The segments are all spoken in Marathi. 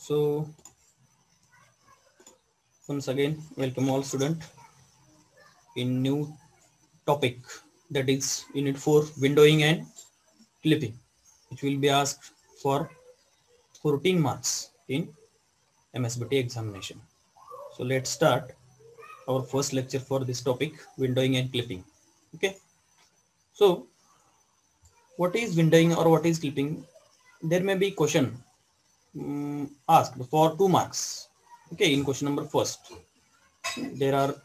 So once again, welcome all student in new topic, that is unit 4 windowing and clipping, which will be asked for 14 marks in MSBT examination. So let's start our first lecture for this topic, windowing and clipping. Okay. So what is windowing or what is clipping? There may be question asked for 2 marks. Okay, in question number first, there are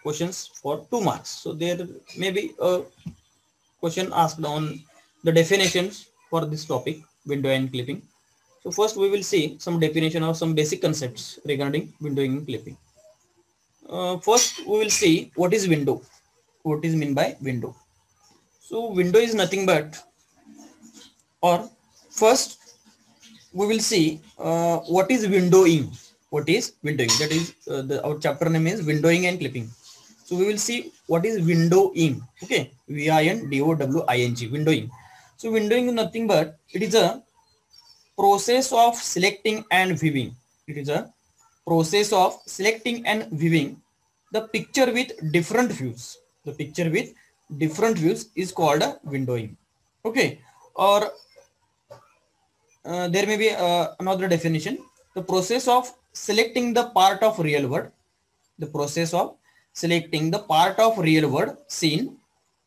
questions for 2 marks. So there may be a question asked on the definitions for this topic, window and clipping. So first we will see some definition or some basic concepts regarding windowing and clipping. First we will see what is window, what is meant by window. So window is nothing but, or first we will see what is windowing. What is windowing? That is our chapter name is windowing and clipping. So we will see what is windowing. Okay, windowing, windowing. So windowing is nothing but it is a process of selecting and viewing. It is a process of selecting and viewing the picture with different views. The picture with different views is called a windowing. Okay, or there may be another definition. The process of selecting the part of real world. The process of selecting the part of real world scene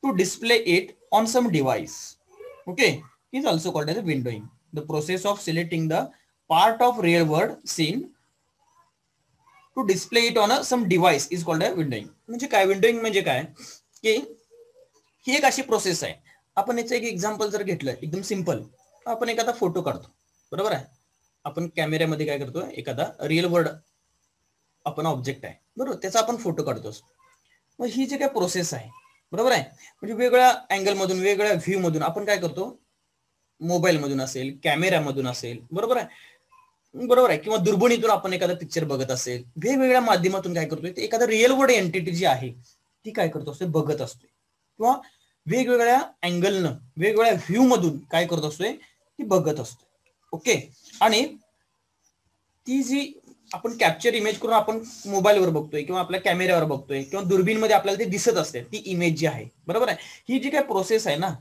to display it on some device. Okay, is also called as a windowing. The process of selecting the part of real world scene to display it on some device is called a windowing. म्हणजे काय विंडोइंग म्हणजे काय की ही एक अशी प्रोसेस आहे. आपण याचं एक एक्झाम्पल जर घेतलं एकदम सिंपल, आपण एखादा फोटो काढतो, बरोबर आहे. आपण कॅमेऱ्यामध्ये काय करतो, एखादा रिअल वर्ल्ड आपण ऑब्जेक्ट आहे, बरोबर, त्याचा आपण फोटो काढतो. मग ही जी काय प्रोसेस आहे, बरोबर आहे, म्हणजे वेगवेगळ्या अँगल मधून वेगवेगळ्या व्ह्यू मधून आपण काय करतो, मोबाईल मधून असेल, कॅमेऱ्यामधून असेल, बरोबर आहे, बरोबर आहे, किंवा दुर्बिणीतून आपण एखादा पिक्चर बघत असेल, वेगवेगळ्या माध्यमातून काय करतोय, ते एखादा रिअल वर्ल्ड एंटिटी जी आहे ती काय करतो असते, बघत असतोय, किंवा वेगवेगळ्या अँगलनं वेगवेगळ्या व्ह्यू मधून काय करत असतोय, ती बघत असतोय. ओके, आणि ती जी आपण कॅप्चर इमेज करून आपण मोबाईलवर बघतोय किंवा आपल्या कॅमेऱ्यावर बघतोय किंवा दुर्बीनमध्ये आपल्याला ते दिसत असते, ती इमेज जी आहे, बरोबर आहे, ही जी काय प्रोसेस आहे ना,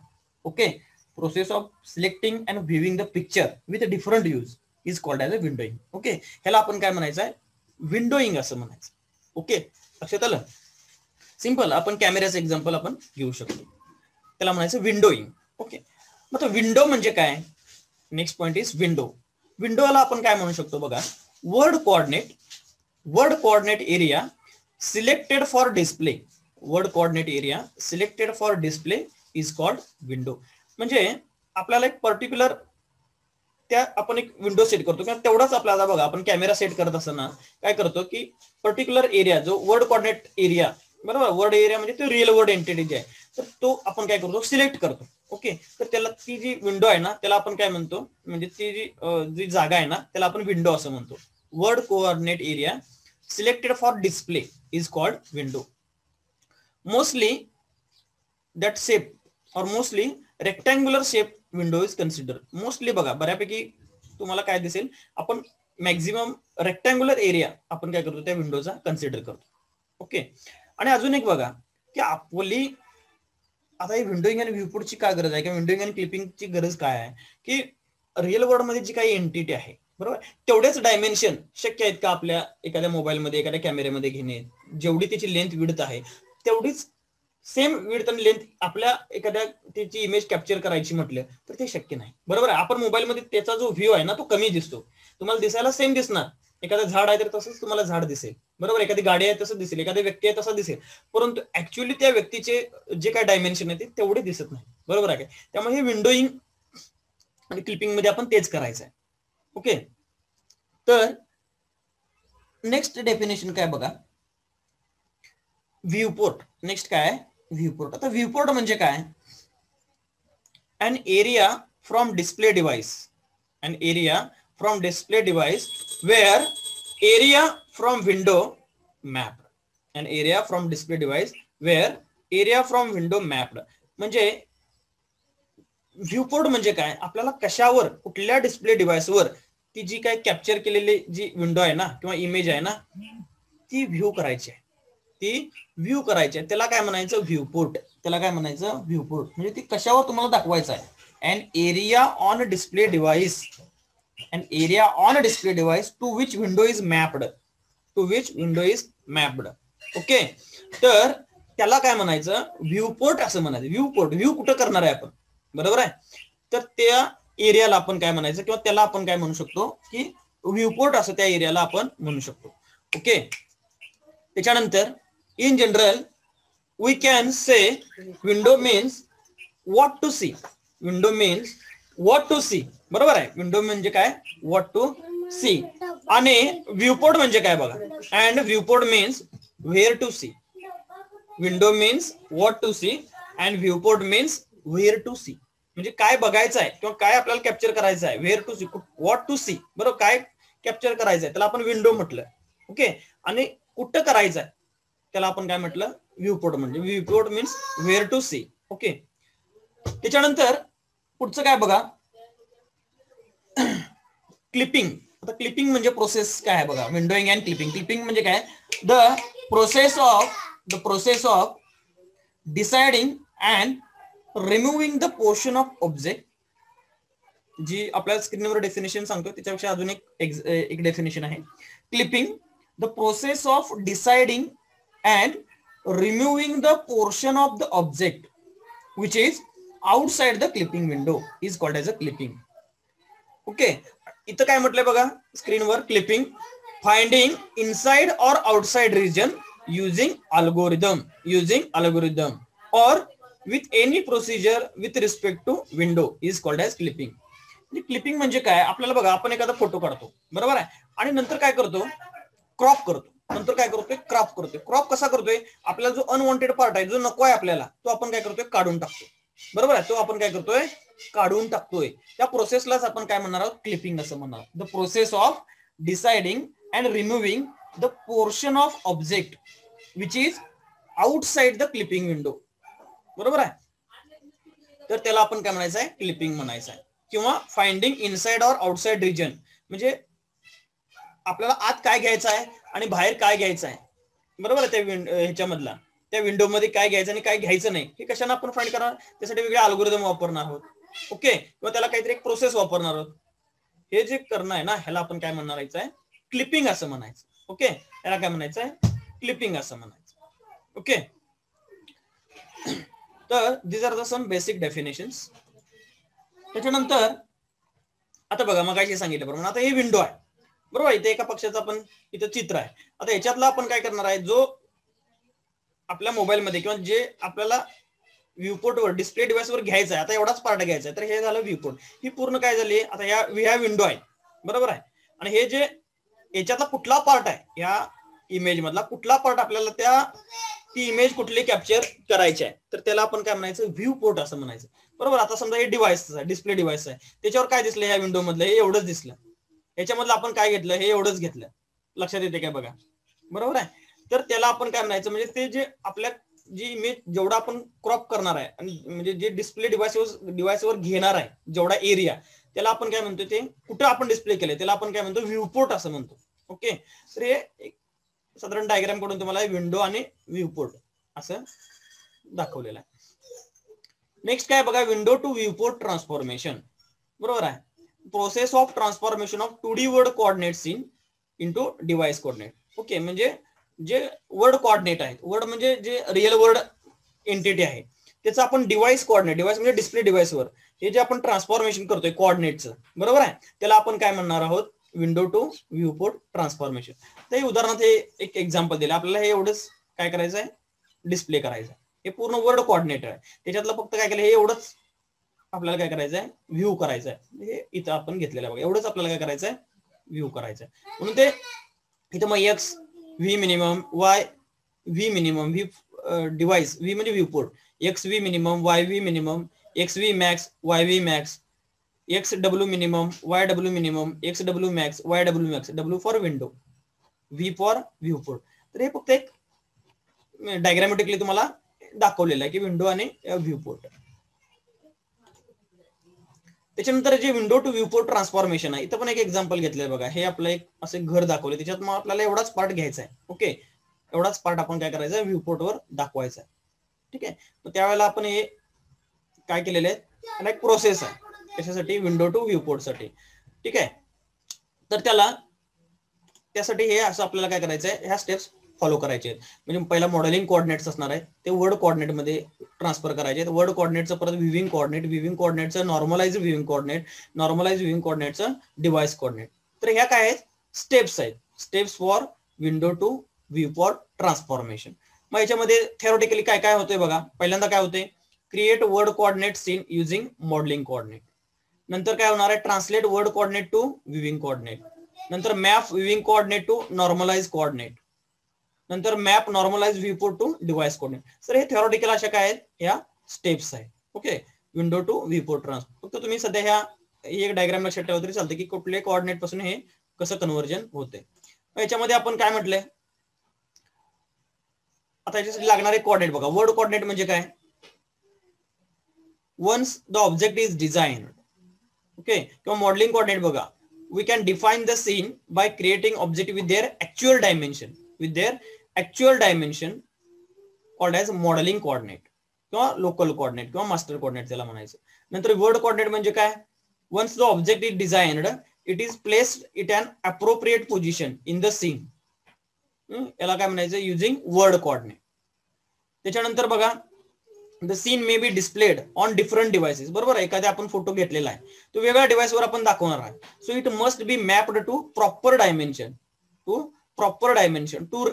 okay, process of selecting and viewing the picture with different views is called as a windowing. Okay, ह्याला आपण काय म्हणायचं आहे, विंडोइंग असं म्हणायचं. ओके, लक्षात आलं. सिंपल आपण कॅमेऱ्याचं एक्झाम्पल आपण घेऊ शकतो, त्याला म्हणायचं विंडोइंग. ओके, मग विंडो म्हणजे काय, नेक्स्ट पॉइंट इज विंडो. विंडोला आपण काय म्हणू शकतो बघा, word coordinate area selected for display. Word coordinate area selected for display is called window. म्हणजे आपल्याला एक पर्टिक्युलर त्या आपण एक विंडो सेट करतो किंवा तेवढाच आपल्याला बघा, आपण कॅमेरा सेट करत असताना काय करतो की पर्टिक्युलर एरिया जो वर्ड कोऑर्डिनेट एरिया, बरोबर, वर्ड एरिया म्हणजे तो रिअल वर्ड एंटिटी जे आहे, तर तो आपण काय करतो, सिलेक्ट करतो. ओके, तर त्याला ती जी विंडो आहे ना, त्याला आपण काय म्हणतो, म्हणजे ती जी जागा आहे ना, त्याला आपण विंडो असं म्हणतो. World coordinate area selected for display is called window. Mostly that shape or mostly rectangular shape window is consider. Mostly बघा, बऱ्यापैकी तुम्हाला काय दिसेल, आपण मॅक्झिमम रेक्टँग्युलर एरिया आपण काय करतो, त्या विंडोचा कन्सिडर करतो. ओके, आणि अजून एक बघा की आपली आता ही विंडोइंग आणि व्ह्यूपोर्टची काय गरज आहे, किंवा विंडोइंग आणि क्लिपिंगची गरज काय आहे, की रिअल वर्ल्ड मध्ये जी काही एंटिटी आहे, बरोबर, तेवढेच डायमेन्शन शक्य आहेत का आपल्या एखाद्या मोबाईलमध्ये, एखाद्या कॅमेऱ्यामध्ये घेणे. जेवढी त्याची लेंथ विड्थ आहे तेवढीच सेम विड्थ आणि लेंथ आपल्या एखाद्या त्याची इमेज कॅप्चर करायची म्हटलं तर ते शक्य नाही, बरोबर आहे. आपण मोबाईलमध्ये त्याचा जो व्ह्यू आहे ना, तो कमी दिसतो, तुम्हाला दिसायला सेम दिसणार. एखादं झाड आहे तर तसंच तुम्हाला झाड दिसेल, बरोबर, एखादी गाडी आहे तसं दिसेल, एखादी व्यक्ती आहे तसा दिसेल, परंतु ऍक्च्युअली त्या व्यक्तीचे जे काय डायमेन्शन आहे ते तेवढे दिसत नाही, बरोबर आहे. त्यामुळे हे विंडोइंग आणि क्लिपिंग मध्ये आपण तेच करायचं आहे. ओके, तर नेक्स्ट डेफिनेशन काय बघा, व्ह्यूपोर्ट. नेक्स्ट काय, व्ह्यूपोर्ट. आता व्ह्यूपोर्ट म्हणजे काय, an area from display device, an area from display device where area from window mapped, an area from display device where area from window mapped. म्हणजे व्ह्यूपोर्ट म्हणजे काय, आपल्याला कशावर, कुठल्या डिस्प्ले डिव्हाइसवर ती जी काय कॅप्चर केलेली जी विंडो आहे ना किंवा इमेज आहे ना ती व्ह्यू करायची आहे, ती व्ह्यू करायची आहे. त्याला काय म्हणायचं व्ह्यूपोर्ट. त्याला काय म्हणायचं व्ह्यूपोर्ट. म्हणजे ती कशावर तुम्हाला दाखवायचं आहे. an area on a display device, an area on a display device to which window is mapped, to which window is mapped. Okay, तर त्याला काय म्हणायचं व्ह्यूपोर्ट असं म्हणायचं. व्ह्यूपोर्ट, व्ह्यू कुठं करणार आहे आपण, बरोबर आहे. तर त्या एरियाला आपण काय म्हणायचं किंवा त्याला आपण काय म्हणू शकतो की व्ह्यूपोर्ट असं त्या एरियाला आपण म्हणू शकतो. ओके, त्याच्यानंतर in general we can say window means what to see. Window means what to see, बरोबर आहे. विंडो म्हणजे काय व्हॉट टू सी. आणि व्ह्यूपोर्ट म्हणजे काय बघा. And viewport means where to see. Window means what to see and viewport means where to see. म्हणजे काय बघायचं आहे किंवा काय आपल्याला कॅप्चर करायचं आहे. Where to see, what to see, बरोबर. काय कॅप्चर करायचं आहे त्याला आपण विंडो म्हटलं. ओके, आणि कुठं करायचं आहे त्याला आपण काय म्हटलं व्ह्यूपोर्ट. म्हणजे viewport means where to see. Okay, त्याच्यानंतर पुढचं काय बघा क्लिपिंग. आता क्लिपिंग म्हणजे प्रोसेस काय आहे बघा. Windowing and clipping. क्लिपिंग म्हणजे काय the process of deciding and removing the portion of object. जी आपल्या स्क्रीनवर डेफिनेशन सांगतो त्याच्यापेक्षा अजून एक डेफिनेशन आहे. Clipping the process of deciding and removing the portion of the object which is outside the clipping window is called as a clipping. Okay, इथं काय म्हटलंय बघा स्क्रीनवर. Clipping finding inside or outside region using algorithm or with any procedure with respect to window is called as clipping. Clipping म्हणजे काय आपल्याला बघा आपण एखादा फोटो काढतो, बरोबर आहे. आणि नंतर काय करतो क्रॉप करतो. नंतर काय करतोय क्रॉप करतोय. क्रॉप कसा करतोय आपल्याला जो अनवॉन्टेड पार्ट आहे जो नको आहे आपल्याला तो आपण काय करतोय काढून टाकतो, बरोबर आहे. तो आपण काय करतोय काढून टाकतोय. त्या प्रोसेसलाच आपण काय म्हणणार आहोत क्लिपिंग असं म्हणणार. The process of deciding and removing the portion of object which is outside the clipping window, बरोबर आहे. तर त्याला आपण काय म्हणायचं आहे क्लिपिंग म्हणायचं आहे. किंवा finding inside or outside region म्हणजे आपल्याला आत काय घ्यायचं आहे आणि बाहेर काय घ्यायचं आहे, बरोबर आहे. त्या ह्याच्यामधला त्या विंडो मध्ये काय घ्यायचं आणि काय घ्यायचं नाही हे कशाने आपण फाइंड करणार. त्यासाठी वेगळे अल्गोरिदम वापरणार आहोत. ओके, किंवा त्याला काहीतरी एक प्रोसेस वापरणार आहोत. हे जे करणं आहे ना ह्याला आपण काय म्हणायचं आहे क्लिपिंग असं म्हणायचं. ओके, याला काय म्हणायचं आहे क्लिपिंग असं म्हणायचं. ओके, तर these are the some basic definitions. त्याच्यानंतर आता बघा मग काय सांगितलं बरोबर. आता हे विंडो आहे, बरोबर. इथे एका पक्षाचं आपण इथं चित्र आहे. आता याच्यातला आपण काय करणार आहे जो आपल्या मोबाईलमध्ये किंवा जे आपल्याला व्ह्यूपोर्टवर डिस्प्ले डिव्हाइसवर घ्यायचं आहे. आता एवढाच पार्ट घ्यायचा आहे तर हे झालं व्ह्यूपोर्ट. ही पूर्ण काय झाली आता ह्या विंडो आहे, बरोबर आहे. आणि हे जे याच्यातला कुठला पार्ट आहे या इमेज मधला कुठला पार्ट आपल्याला ती इमेज कुठली कॅप्चर करायची आहे तर त्याला आपण काय म्हणायचं व्ह्यूपोर्ट असं म्हणायचं, बरोबर. आता समजा हे डिव्हाइस आहे डिस्प्ले डिव्हाइस आहे त्याच्यावर काय दिसलं या विंडो मधलं हे एवढंच दिसलं. याच्यामधलं आपण काय घेतलं हे एवढंच घेतलं. लक्षात येते काय बघा, बरोबर आहे. तर त्याला आपण काय म्हणायचं म्हणजे ते जे आपल्या जी इमेज जेवढा आपण क्रॉप करणार आहे आणि म्हणजे जे डिस्प्ले डिव्हाइसवर घेणार आहे जेवढा एरिया त्याला आपण काय म्हणतो ते कुठं आपण डिस्प्ले केलंय त्याला आपण काय म्हणतो व्ह्यूपोर्ट असं म्हणतो. ओके, तर हे साधारण डायग्राम कडून तुम्हाला विंडो आणि व्ह्यूपोर्ट असं दाखवलेलं आहे. नेक्स्ट काय बघा विंडो टू व्ह्यूपोर्ट ट्रान्सफॉर्मेशन, बरोबर आहे. Process of transformation of 2D word coordinates into device coordinate. Okay, म्हणजे जे वर्ड कोऑर्डिनेट आहेत, वर्ड म्हणजे जे रिअल वर्ड एंटिटी आहे त्याचं आपण डिव्हाइस कोऑर्डिनेट, डिव्हाइस म्हणजे डिस्प्ले डिव्हाइसवर हे जे आपण ट्रान्सफॉर्मेशन करतोय कोऑर्डिनेटचं, बरोबर आहे. त्याला आपण काय म्हणणार आहोत विंडो टू व्ह्यूपोर्ट ट्रान्सफॉर्मेशन. तर उदाहरणार्थ हे एक एक्झाम्पल दिलं आपल्याला. हे एवढंच काय करायचं आहे डिस्प्ले करायचं आहे. हे पूर्ण वर्ड कोऑर्डिनेट आहे त्याच्यातलं फक्त काय केलं हे एवढंच आपल्याला काय करायचं आहे व्ह्यू करायचं आहे. हे इथं आपण घेतलेलं आहे बघा एवढंच आपल्याला काय करायचं आहे व्ह्यू करायचं आहे. म्हणून ते इथं मग X V minimum Y V minimum V device V म्हणजे viewport X V minimum Y V minimum X V max Y V max X W minimum Y W minimum X W max Y W max W for window V for viewport. तर हे फक्त एक डायग्रामॅटिकली तुम्हाला दाखवलेलं आहे की विंडो आणि व्ह्यूपोर्ट. त्याच्यानंतर जे विंडो टू व्ह्यूपोर्ट ट्रान्सफॉर्मेशन आहे, इथं पण एक एक्झाम्पल घेतलंय बघा. हे आपलं एक असे घर दाखवले, त्याच्यात मग आपल्याला एवढाच पार्ट घ्यायचा आहे. ओके, एवढाच पार्ट आपण काय करायचं, व्ह्यूपोर्ट वर दाखवायचा आहे. ठीक आहे, मग त्यावेळेला आपण हे काय केलेलं आहे, त्याला एक प्रोसेस आहे कशासाठी, विंडो टू व्ह्यूपोर्ट साठी. ठीक आहे, तर त्यासाठी हे असं आपल्याला काय करायचं आहे, ह्या स्टेप्स फॉलो करायचे आहेत. म्हणजे पहिला मॉडेलिंग कोऑर्डिनेट्स असणार आहे, ते वर्ड कोऑर्डिनेट मध्ये ट्रान्सफर करायचे आहेत. वर्ड कोऑर्डिनेटचं परत व्ह्यूइंग कोऑर्डिनेटचं नॉर्मलाइज व्ह्यूइंग कोऑर्डिनेटचं डिव्हाइस कोऑर्डिनेट. तर ह्या काय आहेत, स्टेप्स आहेत, steps for window to viewport transformation. मग याच्यामध्ये थेरोटिकली काय काय होतंय बघा. पहिल्यांदा काय होते, create world coordinate scene using modeling coordinate. नंतर काय होणार आहे, translate world coordinate to viewing coordinate. नंतर map viewing coordinate to normalize coordinate. नंतर map normalize viewport to device coordinate. तर हे थेरोटिकल अशा काय आहेत, या स्टेप्स आहेत. Okay, window to viewport transfer. फक्त तुम्ही सध्या ह्या एक डायग्राम लक्षात ठेवलं तरी चालतं की कुठल्या कोऑर्डिनेट पासून हे कसं कन्व्हर्जन होते. याच्यामध्ये आपण काय म्हटलंय, आता याच्यासाठी लागणारे कोऑर्डिनेट बघा. वर्ड कोऑर्डिनेट म्हणजे काय, once the object is designed. Okay, किंवा मॉडेलिंग कोऑर्डिनेट बघा, we can define the scene by creating object with their actual dimension called as modeling coordinate किंवा local coordinate किंवा master coordinate त्याला म्हणायचं. नंतर word coordinate म्हणजे काय, once the object is designed it is placed at an appropriate position in the scene. याला काय म्हणायचं, using word coordinate. त्याच्यानंतर बघा, the scene may be displayed on different devices. बरोबर आहे, एखादा आपण फोटो घेतलेला आहे, तो वेगळ्या डिव्हाइसवर आपण दाखवणार आहे. So it must be mapped to proper dimension to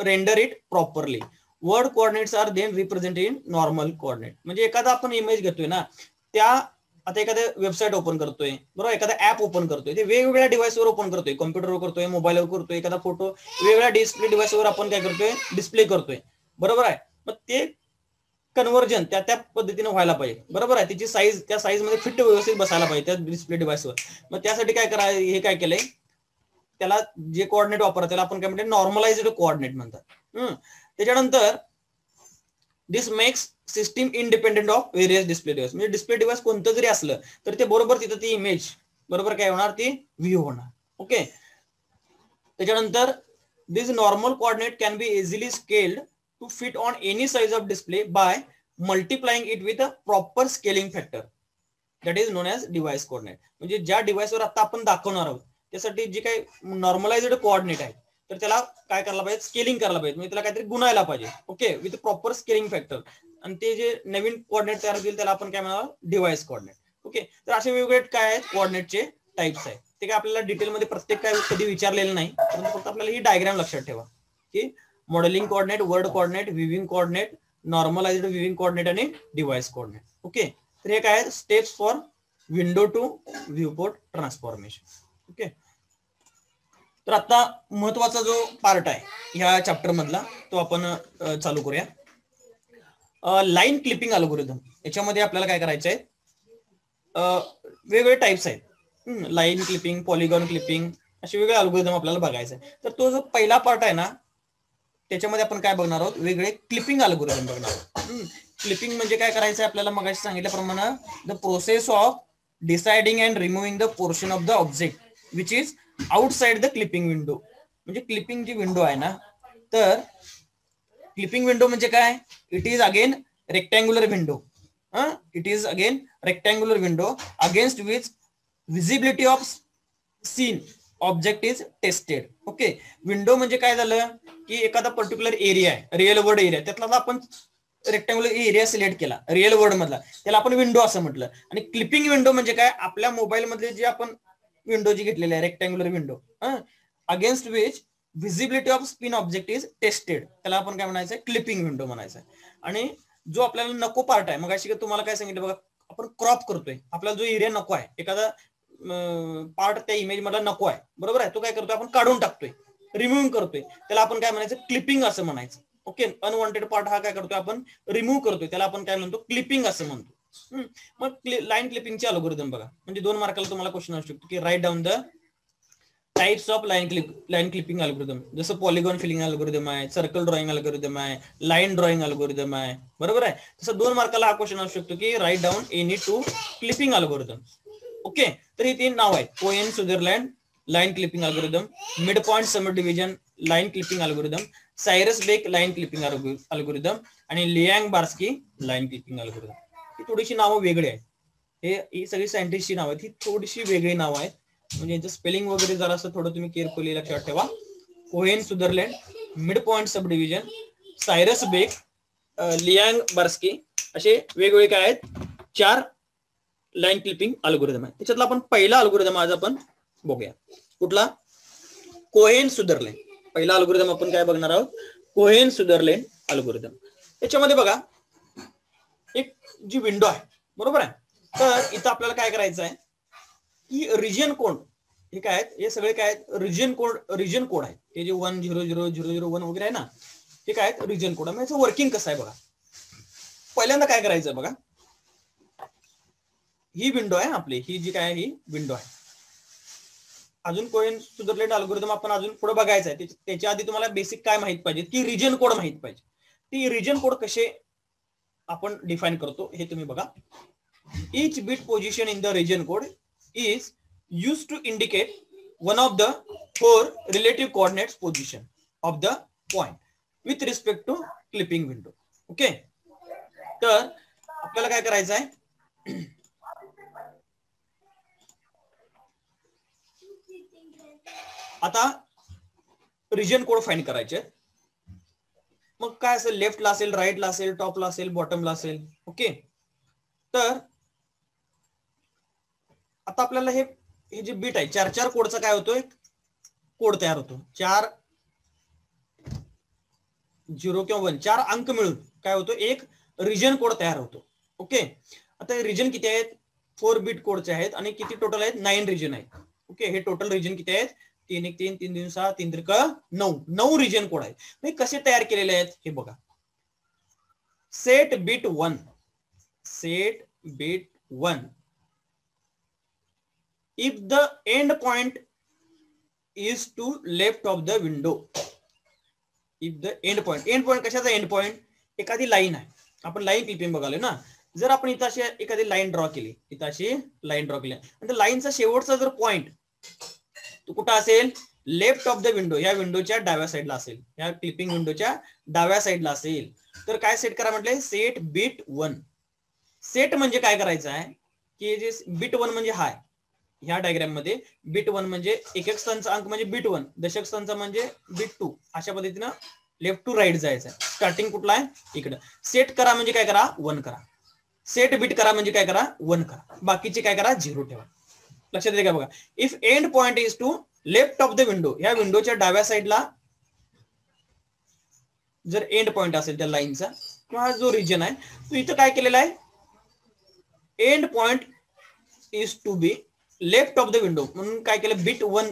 render it properly. World coordinates are then represented in normal coordinate. म्हणजे एखादा आपण इमेज घेतोय ना, त्या आता एखाद्या वेबसाईट ओपन करतोय, बरोबर, एखादा ऍप ओपन करतोय, ते वेगवेगळ्या डिव्हाइसवर ओपन करतोय, कॉम्प्युटरवर करतोय, मोबाईलवर करतोय, एखादा फोटो वेगवेगळ्या डिस्प्ले डिव्हाइसवर आपण काय करतोय, डिस्प्ले करतोय. बरोबर आहे, मग ते कन्व्हर्जन त्या पद्धतीने व्हायला पाहिजे. बरोबर आहे, त्याची साईज त्या साईज मध्ये फिट व्यवस्थित बसायला पाहिजे त्या डिस्प्ले डिव्हाइसवर. मग त्यासाठी काय करायचं, हे काय केलंय, त्याला जे कोऑर्डिनेट वापरतात त्याला आपण काय म्हणतो, नॉर्मलाइज्ड कोऑर्डिनेट म्हणतात. त्याच्यानंतर this makes system independent of various display device. म्हणजे डिस्प्ले डिव्हाइस कोणतं जरी असलं तर ते बरोबर तिथं ती इमेज बरोबर काय होणार, ती व्ह्यू होणार. ओके, त्याच्यानंतर this normal coordinate can be easily scaled to fit on any size of display by multiplying it with a proper scaling factor that is known as device coordinate. म्हणजे ज्या डिव्हाइसवर आता आपण दाखवणार आहोत त्यासाठी जे काही नॉर्मलाइज्ड कोऑर्डिनेट आहे तर त्याला काय करायला पाहिजे, स्केलिंग करायला पाहिजे, म्हणजे त्याला काहीतरी गुणायला पाहिजे. Okay, with proper scaling factor. आणि ते जे नवीन कोऑर्डिनेट तयार होतील त्याला आपण काय म्हणाल, डिव्हाइस कोऑर्डिनेट. ओके, तर असे वेगवेगळे काय आहेत कोऑर्डिनेटचे टाइप्स आहेत. ते काय आपल्याला डिटेलमध्ये प्रत्येक काय कधी विचारलेलं नाही, परंतु फक्त आपल्याला ही डायग्राम लक्षात ठेवा की modeling coordinate, world coordinate, viewing coordinate, normalized viewing coordinate आणि डिव्हाइस कोऑर्डिनेट. ओके, तर हे काय steps for window to viewport transformation. Okay, तर आता महत्वाचा जो पार्ट आहे ह्या चॅप्टर मधला तो आपण चालू करूया. Line clipping algorithm. याच्यामध्ये आपल्याला काय करायचं आहे, वेगवेगळे टाइप्स आहेत. लाईन क्लिपिंग, पॉलिगॉन क्लिपिंग, असे वेगळे अल्गोरिदम आपल्याला बघायचं आहे. तर तो जो पहिला पार्ट आहे ना त्याच्यामध्ये आपण काय बघणार आहोत, वेगळे क्लिपिंग अल्गोरिदम बघणार आहोत. क्लिपिंग म्हणजे काय करायचं आहे, आपल्याला मगाशी सांगितल्याप्रमाणे the process of deciding and removing the portion of the object which is outside the clipping window. म्हणजे क्लिपिंग जी विंडो आहे ना, तर क्लिपिंग विंडो म्हणजे काय, it is again rectangular window. It is again rectangular window against which visibility of scene object is tested. Okay, window म्हणजे काय झालं की एखादा पर्टिक्युलर एरिया आहे, रिअल वर्ल्ड एरिया, त्यातला आपण रेक्टँग्युलर एरिया सिलेक्ट केला रिअल वर्ल्ड मधला, त्याला आपण विंडो असं म्हटलं. आणि क्लिपिंग विंडो म्हणजे काय, आपल्या मोबाईल मधले जे आपण विंडो जी घेतलेली आहे rectangular window against which visibility off spin object is tested, त्याला आपण काय म्हणायचं, क्लिपिंग विंडो म्हणायचं. आणि जो आपल्याला नको पार्ट आहे, मग अशी तुम्हाला काय सांगितलं बघा, आपण क्रॉप करतोय, आपल्याला जो एरिया नको आहे, एखादा पार्ट त्या इमेज मध्ये नको आहे, बरोबर आहे, तो काय करतोय, आपण काढून टाकतोय, रिमूव्ह करतोय, त्याला आपण काय म्हणायचं, क्लिपिंग असं म्हणायचं. ओके, अनवॉन्टेड पार्ट हा काय करतोय, आपण रिमूव्ह करतोय, त्याला आपण काय म्हणतो, क्लिपिंग असं म्हणतो. मग लाईन क्लिपिंगचे अल्गोरिदम बघा, म्हणजे 2 मार्काला तुम्हाला क्वेश्चन असू शकतो की write down the types of line clipping algorithm. जसं पॉलिगॉन फिलिंग अल्गोरिदम आहे, सर्कल ड्रॉइंग अल्गोरिदम आहे, लाईन ड्रॉइंग अल्गोरिदम आहे, बरोबर आहे. तसं 2 मार्काला हा क्वेश्चन असू शकतो की write down any 2 clipping algorithm. Okay, तर ही 3 नाव आहेत. Cohen Sutherland line clipping algorithm, midpoint subdivision line clipping algorithm, Cyrus Beck line clipping algorithm आणि Liang Barsky line clipping algorithm. ही थोडीशी नावं वेगळी आहेत. ही सगळी सायंटिस्टची नावं आहेत. ही थोडीशी वेगळी नावं आहेत. म्हणजे यांचं स्पेलिंग वगैरे जरा असं थोडं तुम्ही केअरफुली लक्षात ठेवा. कोहेन सुदरलँड, मिड पॉइंट सब डिव्हिजन, सायरस बेक, लियांग बार्स्की असे वेगवेगळे काय आहेत 4 लाईन क्लिपिंग अल्गोरिदम आहे. त्याच्यातला आपण पहिला अल्गोरिदम आज आपण बघूया. कुठला? Cohen Sutherland. पहिला अल्गोरिदम आपण काय बघणार आहोत? Cohen Sutherland algorithm. त्याच्यामध्ये बघा एक जी विंडो आहे, बरोबर आहे. तर इथं आपल्याला काय करायचं आहे की रिजन कोड हे काय आहेत, हे सगळे काय आहेत रिजन कोड आहे. हे जे 1000001 वगैरे आहे ना, हे काय आहेत रिजन कोड. म्हणजे वर्किंग कसं आहे बघा. पहिल्यांदा काय करायचं बघा, ही विंडो आहे आपली, ही जी काय आहे ही विंडो आहे. अजून कोहेन सुदरलँड अल्गोरिदम आपण अजून पुढे बघायचं आहे. त्याच्या आधी तुम्हाला बेसिक काय माहित पाहिजे की रिजन कोड माहित पाहिजे. ती रिजन कोड कसे आपण डिफाइन करतो हे तुम्ही बघा. Each bit position in the region code is used to indicate one of the 4 relative coordinates position of the point with respect to clipping window. Okay, तर आपल्याला काय करायचं आहे, आता रिजन कोड फाइंड करायचे. मग काय असेल, लेफ्टला असेल, राईटला असेल, टॉपला असेल, बॉटमला असेल. ओके, तर आता आपल्याला हे जे बीट आहे 4 कोडचा काय होतोय कोड तयार होतो. 4 0 किंवा 1 4 अंक मिळून काय होतो एक रिजन कोड तयार होतो. ओके, आता रिजन किती आहेत 4 बीट कोडचे आहेत आणि किती टोटल आहेत 9 रिजन आहेत. ओके, हे टोटल रिजन किती आहेत 3 1 3 3 2 6 3 3 9 रिजन कोड आहेत. हे कसे तयार केलेले आहेत हे बघा. Set bit 1 if the end point is to left of the window. if the end point कशाचा एंड पॉइंट, एखादी लाईन आहे, आपण लाईन क्लिपिंग बघालोय ना. जर आपण इथं अशी एखादी लाईन ड्रॉ केली, इथं अशी लाईन ड्रॉ केली आणि त्या लाईनचा शेवटचा जर पॉइंट तो कुठं असेल लेफ्ट ऑफ द विंडो, या विंडोच्या डाव्या साईडला असेल, या क्लिपिंग विंडोच्या डाव्या साईडला असेल, तर काय सेट करा म्हटलंय सेट बीट 1. सेट म्हणजे काय करायचं आहे की जे बीट 1 म्हणजे हाय, ह्या डायग्राम मध्ये बीट 1 म्हणजे एकक स्थानचा अंक म्हणजे बीट 1, दशक स्थानचा म्हणजे बीट 2, अशा पद्धतीनं लेफ्ट टू राईट जायचं आहे. स्टार्टिंग कुठला आहे इकडं. सेट करा म्हणजे काय करा 1 करा. सेट बीट करा म्हणजे काय करा 1 करा. बाकीचे काय करा 0 ठेवा. लक्षात येते का बघा. If end point is to left of the window, या विंडोच्या डाव्या साईडला जर एंड पॉइंट असेल त्या लाईनचा किंवा जो रिजन आहे, तो इथं काय केलेला आहे end point is to be left of the window म्हणून काय केलं बीट 1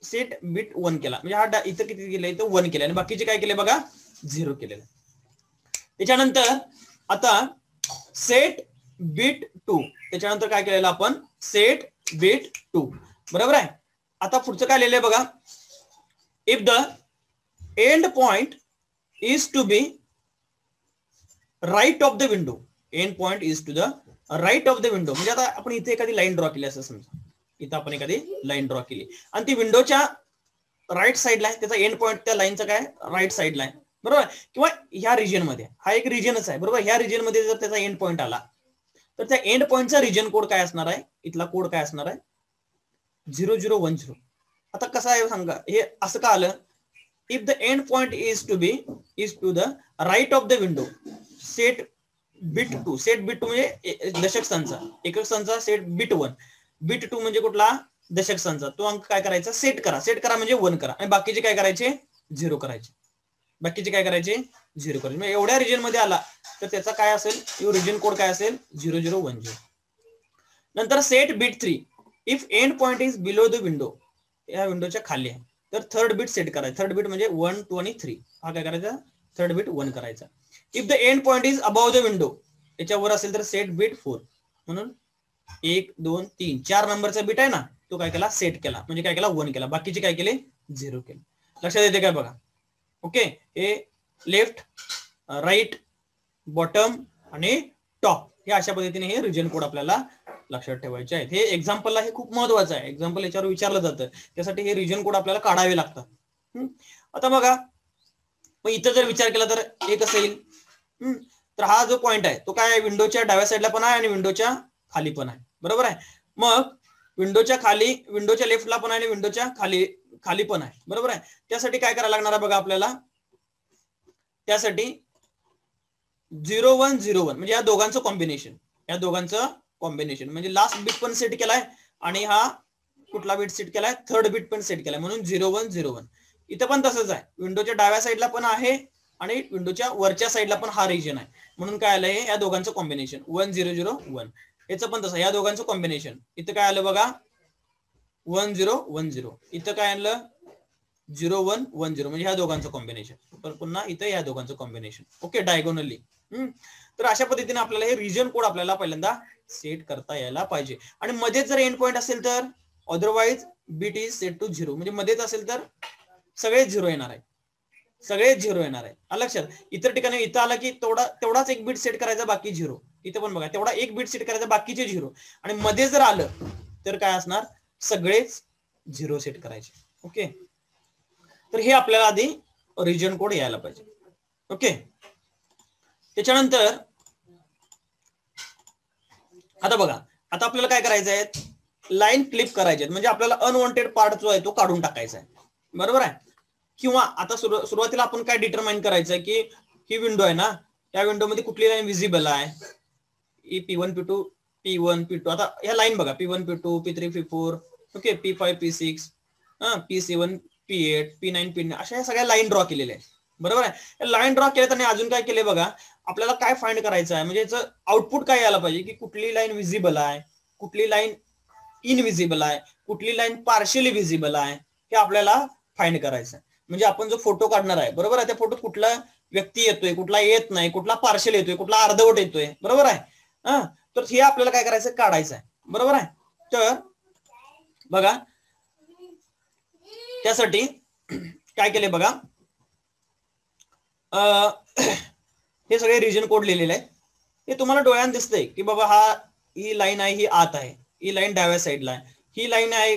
सेट बीट 1 केला. म्हणजे हा इथं किती केलं इथं 1 केलं आणि बाकीचे काय केले बघा 0 केलेलं. त्याच्यानंतर आता सेट बीट 2, त्याच्यानंतर काय केलेलं आपण सेट बीट 2, बरोबर आहे. आता पुढचं काय लिहिलंय बघा. If the end point is to be right of the window, end point is to the right of the window. म्हणजे आता आपण इथे एखादी लाईन ड्रॉ केली असं समजा, इथं आपण एखादी लाईन ड्रॉ केली आणि ती विंडोच्या राईट साईडला आहे, त्याचा एंड पॉइंट त्या लाईनचा काय राईट साईडला आहे, बरोबर. किंवा ह्या रिजन मध्ये, हा एक रिजनच आहे बरोबर. ह्या रिजन मध्ये जर त्याचा एंड पॉइंट आला तर त्या एंड पॉइंटचा रिजन कोड काय असणार आहे, इथला कोड काय असणार आहे 0010. आता कसं आहे सांगा, हे असं का आलं. If the end point is to the right of the window set bit 2, set bit 2 म्हणजे दशक स्थानचा, एकक स्थानचा सेट बीट 1, बीट 2 म्हणजे कुठला दशक स्थानचा, तो अंक काय करायचा सेट करा. सेट करा म्हणजे 1 करा आणि बाकीचे काय करायचे 0 करायचे. बाकीचे काय करायचे 0 करायचे. म्हणजे एवढ्या रिजन मध्ये आला तर त्याचा काय असेल रिजन कोड काय असेल 0010. नंतर set bit 3 if end point is below the window, या विंडोच्या खाली आहे तर थर्ड बीट सेट करायचं. थर्ड बीट म्हणजे 1 2 आणि 3, हा काय करायचा थर्ड बीट 1 करायचा. If the end point is above the window, याच्यावर असेल तर सेट बीट 4, म्हणून 1 2 3 4 नंबरचा बीट आहे ना, तो काय केला सेट केला म्हणजे काय केला 1 केला. बाकीचे काय केले 0 केले. लक्षात येते काय बघा. ओके, हे लेफ्ट राईट बॉटम आणि टॉप हे अशा पद्धतीने हे रिजन कोड आपल्याला लक्षात ठेवायचे आहेत. हे एक्झाम्पलला हे खूप महत्वाचं आहे. एक्झाम्पल याच्यावर विचारलं जातं, त्यासाठी हे रिजन कोड आपल्याला काढावे लागतात. आता बघा, मग इथं जर विचार केला तर हे कसं येईल? तर हा जो पॉइंट आहे तो काय, विंडोच्या डाव्या साईडला पण आहे आणि विंडोच्या खाली पण आहे, बरोबर आहे. मग विंडोच्या खाली, विंडोच्या लेफ्टला पण आहे आणि विंडोच्या खाली पण आहे, बरोबर आहे. त्यासाठी काय करायला लागणार आहे बघा आपल्याला, त्यासाठी 0101 म्हणजे या दोघांचं कॉम्बिनेशन, म्हणजे लास्ट बिट पण सेट केलाय आणि हा कुठला बिट सेट केलाय, थर्ड बिट पण सेट केलाय, म्हणून 0101. इथं पण तसंच आहे, विंडोच्या डाव्या साईडला पण आहे आणि विंडोच्या वरच्या साईडला पण हा रिजन आहे, म्हणून काय आलंय, या दोघांचं कॉम्बिनेशन 1001. याचं पण तसं, या दोघांचं कॉम्बिनेशन. इथं काय आलं बघा, 1010. इथं काय आलं, 0110, म्हणजे ह्या दोघांचं कॉम्बिनेशन. पण पुन्हा इथं या दोघांचं कॉम्बिनेशन. Okay, diagonally. तर अशा पद्धतीने आपल्याला हे रिजन कोड आपल्याला पहिल्यांदा सेट करता यायला पाहिजे. आणि मध्येच जर एंड पॉइंट असेल तर, otherwise bit is set to 0, म्हणजे मध्येच असेल तर सगळेच 0 येणार आहे, सगळेच 0 येणार आहे. लक्षात, इतर ठिकाणी इथं आला की तेवढाच एक बिट सेट करायचा, बाकी 0. इथं पण बघा, तेवढा एक बिट सेट करायचा, बाकीचे 0. आणि मध्ये जर आलं तर काय असणार, सगळेच 0 सेट करायचे. ओके, तर हे आपल्याला आधी रिजन कोड यायला पाहिजे. ओके, त्याच्यानंतर आता बघा, आता आपल्याला काय करायचं आहे, लाईन क्लिप करायचे आहेत, म्हणजे आपल्याला अनवॉन्टेड पार्ट जो आहे तो काढून टाकायचा आहे, बरोबर आहे. किंवा आता सुरुवातीला आपण काय डिटरमाइन करायचं आहे की ही विंडो आहे ना, त्या विंडोमध्ये कुठली लाईन विजिबल आहे, P1 P2 P1 P2. आता ह्या लाईन बघा, P1 P2 P3 P4, okay, P5 P6, P7 P8 P9 P9, अशा सगळ्या लाईन ड्रॉ केलेल्या आहेत, बरोबर आहे. लाईन ड्रॉ केल्यात आणि अजून काय केले बघा, आपल्याला काय फाइंड करायचं आहे, म्हणजे याचं आउटपुट काय यायला पाहिजे, की कुठली लाईन विजिबल आहे, कुठली लाईन इनविजिबल आहे, कुठली लाईन पार्शियली विजिबल आहे, हे आपल्याला फाइंड करायचं आहे. म्हणजे आपण जो फोटो काढणार आहे, बरोबर आहे, त्या फोटोत कुठला व्यक्ती येतोय, कुठला येत नाही, कुठला पार्शियल येतोय, कुठला अर्धवट येतोय, बरोबर आहे. तर हे आपल्याला काय करायचं, काढायचं आहे, बरोबर आहे. तर बघा, त्यासाठी काय केले बघा, हे सगळे रिजन कोड लिहिलेले आहेत. हे तुम्हाला डोळ्यानं दिसतंय की बाबा ही लाईन आहे, ही आत आहे, ही लाईन डाव्या साईडला आहे, ही लाईन आहे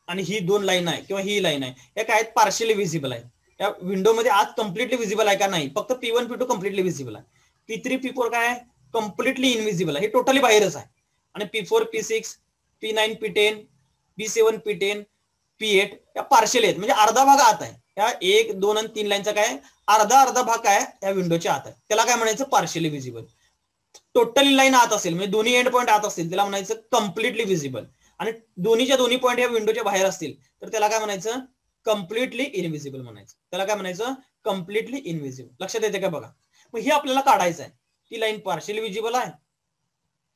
आणि ही दोन लाईन आहे किंवा ही लाईन आहे, या काय आहेत, पार्शियली विजिबल आहे. त्या विंडोमध्ये आज कम्प्लिटली विजिबल आहे का, नाही, फक्त P1 P2 कम्प्लिटली विजिबल आहे. P3 P4 काय आहे, कम्प्लिटली इनविजिबल आहे, हे टोटली बाहेरच आहे. आणि P4 P6 P9 P10 P7 P10 P8 या पार्शियल आहेत, म्हणजे अर्धा भाग आत आहे. या 1 2 आणि 3 लाईनचा काय, अर्धा भाग काय या विंडोच्या आत आहे, त्याला काय म्हणायचं, पार्शियली विजिबल. टोटली लाईन आत असेल, म्हणजे दोन्ही एंड पॉईंट आत असतील, त्याला म्हणायचं कम्प्लिटली विजिबल. आणि दोन्हीच्या दोन्ही पॉईंट या विंडोच्या बाहेर असतील तर त्याला काय म्हणायचं, कम्प्लिटली इनविजिबल म्हणायचं. त्याला काय म्हणायचं, कम्प्लिटली इनविजिबल. लक्षात येते का बघा. मग हे आपल्याला काढायचं आहे, ती लाईन पार्शियली विजिबल आहे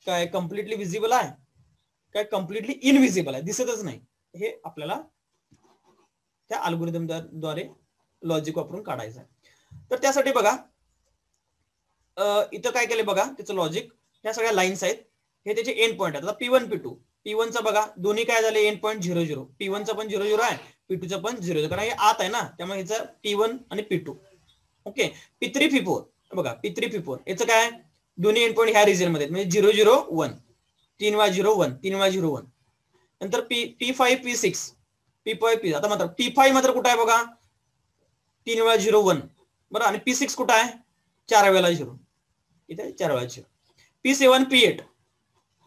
काय, कम्प्लिटली विजिबल आहे काय, कम्प्लिटली इनविजिबल आहे, दिसतच नाही. हे आपल्याला त्या अल्गोरिदम द्वारे लॉजिक वापरून काढायचं आहे. तर त्यासाठी बघा, इथं काय केले बघा, त्याचं लॉजिक, ह्या सगळ्या लाईन्स आहेत, हे त्याचे एंड पॉईंट आहेत. आता P1 P2 P1चा बघा, दोन्ही काय झाले, एंड पॉईंट 0 P1चा पण 0 आहे, P2चा पण 0, कारण हे आत आहे ना, त्यामुळे ह्याचं P1 आणि P2. ओके, P3 P4 बघा, P3 P4 याचं काय, दोन्ही एंड पॉईंट ह्या रिजन मध्ये, म्हणजे 001, 3 वेळा 01, 3 वेळा 01. नंतर P5 P6 P5 P, आता मात्र P5 मात्र कुठं आहे बघा, 3 वेळा 01, बरं. आणि P6 कुठं आहे, 4 वेळा 0, इथे 4 वेळा 0. P7 P8